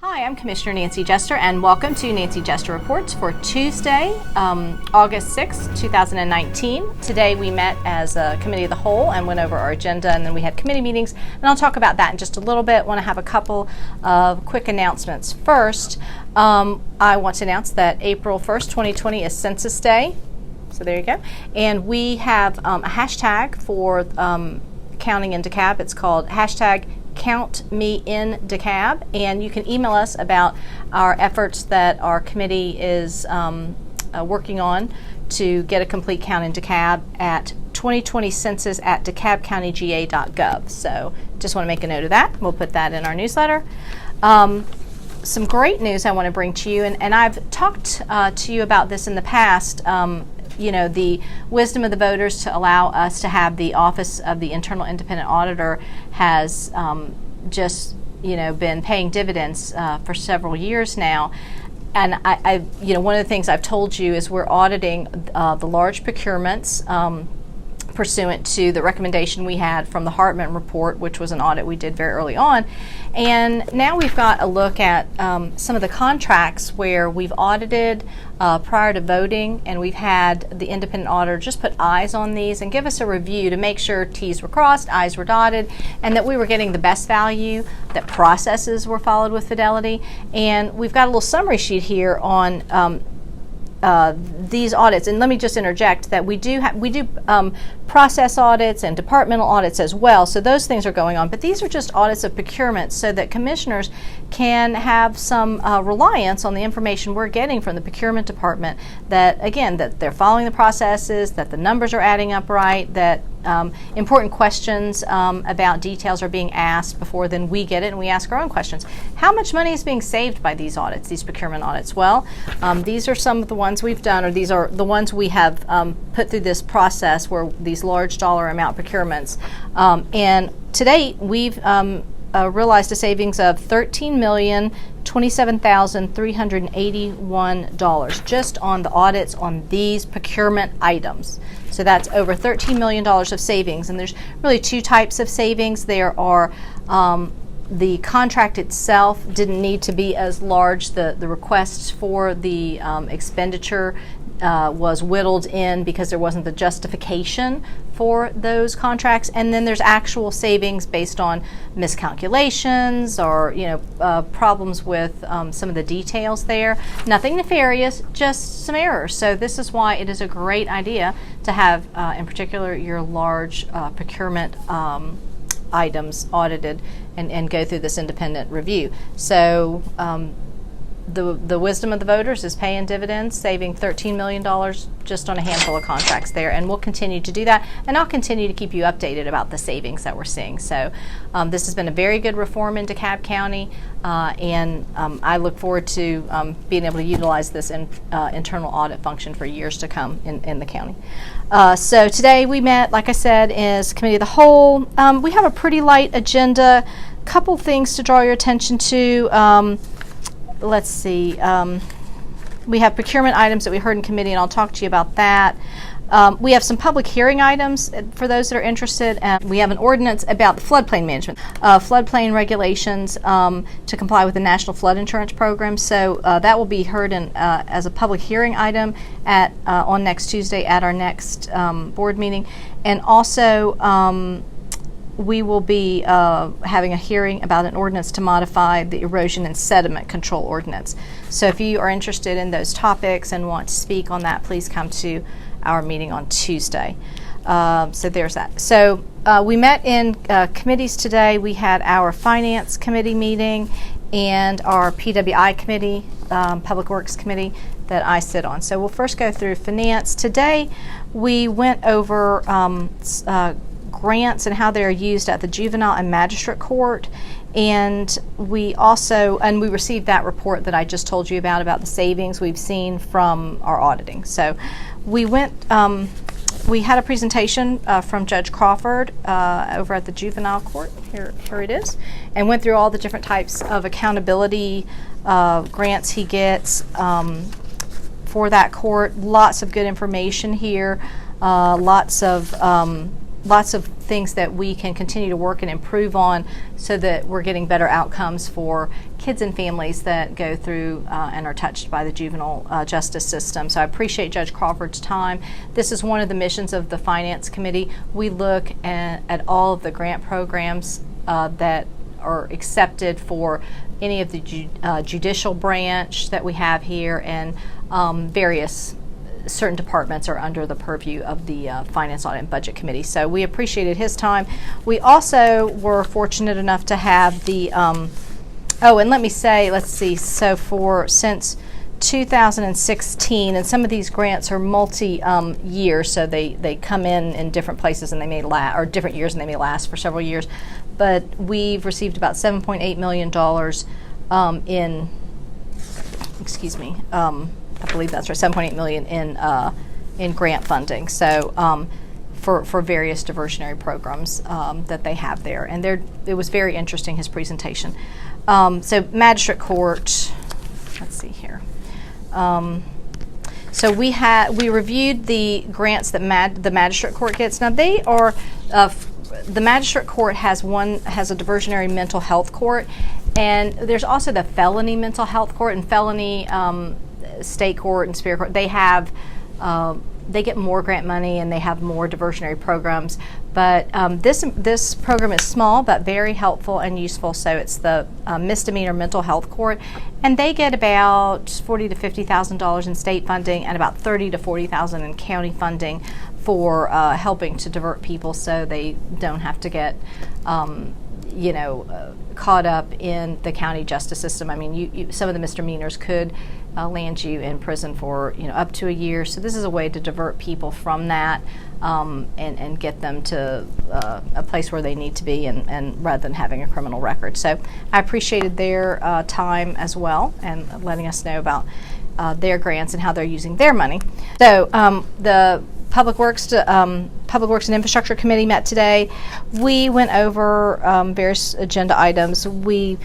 Hi, I'm Commissioner Nancy Jester, and welcome to Nancy Jester Reports for Tuesday, August 6, 2019. Today we met as a committee of the whole and went over our agenda, and then we had committee meetings, and I'll talk about that in just a little bit. I want to have a couple of quick announcements. First, I want to announce that April 1st, 2020 is Census Day, so there you go. And we have a hashtag for counting in DeKalb. It's called hashtag Count Me in DeKalb, and you can email us about our efforts that our committee is working on to get a complete count in DeKalb at 2020census@DeKalbCountyGA.gov. So just want to make a note of that. We'll put that in our newsletter. Some great news I want to bring to you, and I've talked to you about this in the past. You know, the wisdom of the voters to allow us to have the Office of the Internal Independent Auditor has just, been paying dividends for several years now. And I one of the things I've told you is we're auditing the large procurements pursuant to the recommendation we had from the Hartman report, which was an audit we did very early on. And now we've got a look at some of the contracts where we've audited prior to voting, and we've had the independent auditor just put eyes on these and give us a review to make sure T's were crossed, I's were dotted, and that we were getting the best value, that processes were followed with fidelity. And we've got a little summary sheet here on these audits, and let me just interject that we do process audits and departmental audits as well, so those things are going on, but these are just audits of procurement so that commissioners can have some reliance on the information we're getting from the procurement department, that again, that they're following the processes, that the numbers are adding up right, that important questions about details are being asked before then we get it and we ask our own questions. How much money is being saved by these audits, these procurement audits? Well, these are some of the ones we've done, or these are the ones we have put through this process where these large dollar amount procurements. And to date, we've realized a savings of $13,027,381 just on the audits on these procurement items. So that's over $13 million of savings, and there's really two types of savings. There are the contract itself didn't need to be as large. The request for the expenditure was whittled in because there wasn't the justification for those contracts, and then there's actual savings based on miscalculations or problems with some of the details there. Nothing nefarious, just some errors. So this is why it is a great idea to have, in particular, your large procurement items audited and go through this independent review. So the wisdom of the voters is paying dividends, saving $13 million just on a handful of contracts there, and we'll continue to do that, and I'll continue to keep you updated about the savings that we're seeing. So this has been a very good reform in DeKalb County, and I look forward to being able to utilize this internal audit function for years to come in the county. So today we met, like I said, as Committee of the Whole. We have a pretty light agenda, couple things to draw your attention to. Let's see, we have procurement items that we heard in committee, and I'll talk to you about that. We have some public hearing items for those that are interested, and we have an ordinance about the floodplain management, floodplain regulations to comply with the National Flood Insurance Program. So that will be heard as a public hearing item on next Tuesday at our next board meeting. And also we will be having a hearing about an ordinance to modify the erosion and sediment control ordinance. So if you are interested in those topics and want to speak on that, please come to our meeting on Tuesday. So there's that. So we met in committees today. We had our Finance Committee meeting and our PWI Committee, Public Works Committee, that I sit on. So we'll first go through Finance. Today we went over grants and how they're used at the juvenile and magistrate court, and we received that report that I just told you about the savings we've seen from our auditing. So we had a presentation from Judge Crawford over at the juvenile court, here it is, and went through all the different types of accountability grants he gets for that court. Lots of good information here, lots of lots of things that we can continue to work and improve on so that we're getting better outcomes for kids and families that go through and are touched by the juvenile justice system. So I appreciate Judge Crawford's time. This is one of the missions of the Finance Committee. We look at all of the grant programs that are accepted for any of the judicial branch that we have here, and various certain departments are under the purview of the Finance, Audit, and Budget Committee. So we appreciated his time. We also were fortunate enough to have the, oh, and let me say, let's see, so since 2016, and some of these grants are multi-year, so they come in different places, and they may last, or different years, and they may last for several years. But we've received about $7.8 million in, excuse me, I believe that's right, $7.8 million in grant funding. So for various diversionary programs that they have there, and it was very interesting, his presentation. So Magistrate Court, let's see here. So we reviewed the grants that the Magistrate Court gets. Now they are the Magistrate Court has a diversionary mental health court, and there's also the felony mental health court and felony state court and superior court. They have they get more grant money and they have more diversionary programs. But this program is small but very helpful and useful. So it's the misdemeanor mental health court, and they get about $40,000 to $50,000 in state funding and about $30,000 to $40,000 in county funding for helping to divert people so they don't have to get caught up in the county justice system. I mean, some of the misdemeanors could land you in prison for up to a year. So this is a way to divert people from that and get them to a place where they need to be, and rather than having a criminal record. So I appreciated their time as well, and letting us know about their grants and how they're using their money. So the Public Works and Infrastructure Committee met today. We went over various agenda items. We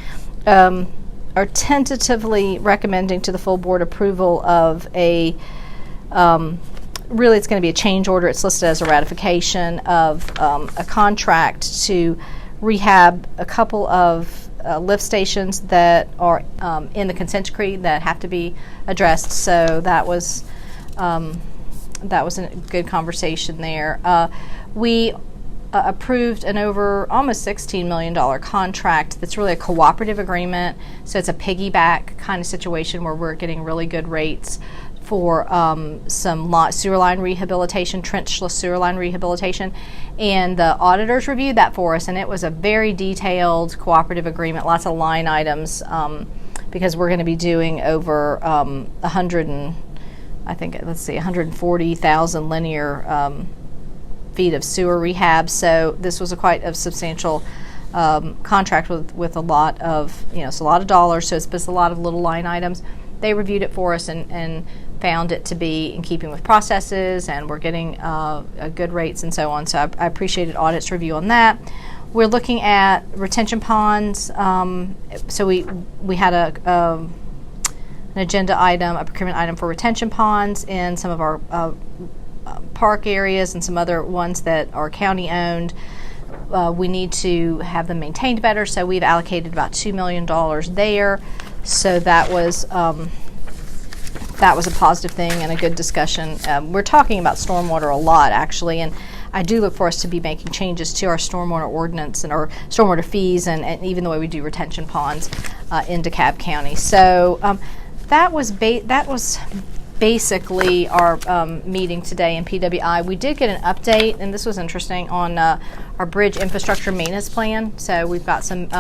are tentatively recommending to the full board approval of really it's going to be a change order. It's listed as a ratification of a contract to rehab a couple of lift stations that are in the consent decree that have to be addressed. So that was a good conversation there. We approved an over almost $16 million contract that's really a cooperative agreement. So it's a piggyback kind of situation where we're getting really good rates for some sewer line rehabilitation, trenchless sewer line rehabilitation. And the auditors reviewed that for us, and it was a very detailed cooperative agreement, lots of line items, because we're going to be doing over 140,000 linear feet of sewer rehab. So this was quite a substantial contract with a lot of, it's a lot of dollars, so it's a lot of little line items. They reviewed it for us and found it to be in keeping with processes, and we're getting good rates and so on. So I appreciated audit's review on that. We're looking at retention ponds. So we had an agenda item, a procurement item for retention ponds in some of our park areas and some other ones that are county owned. We need to have them maintained better, so we've allocated about $2 million there. So that was a positive thing and a good discussion. We're talking about stormwater a lot, actually, and I do look for us to be making changes to our stormwater ordinance and our stormwater fees and even the way we do retention ponds in DeKalb County. So that was basically our meeting today in PWI. We did get an update, and this was interesting, on our bridge infrastructure maintenance plan. So we've got some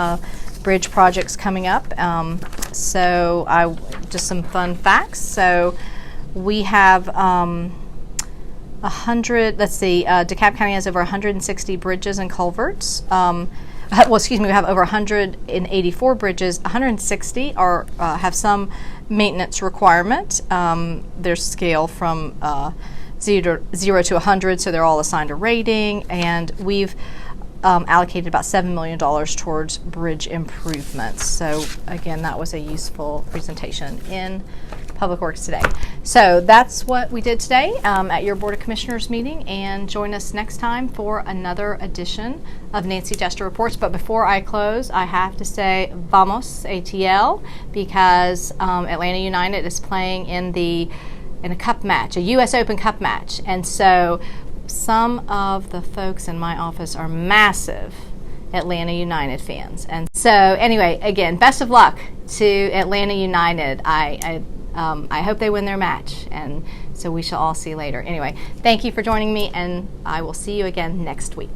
bridge projects coming up. So just some fun facts. So we have DeKalb County has over 160 bridges and culverts. We have over 184 bridges. 160 have some maintenance requirement. There's scale from 0 to 100, so they're all assigned a rating, and we've allocated about $7 million towards bridge improvements. So again, that was a useful presentation in Public Works today. So that's what we did today at your Board of Commissioners meeting, and join us next time for another edition of Nancy Jester Reports. But before I close, I have to say vamos ATL, because Atlanta United is playing in a cup match, a U.S. Open Cup match, and so some of the folks in my office are massive Atlanta United fans. And so anyway, again, best of luck to Atlanta United. I hope they win their match, and so we shall all see later. Anyway, thank you for joining me, and I will see you again next week.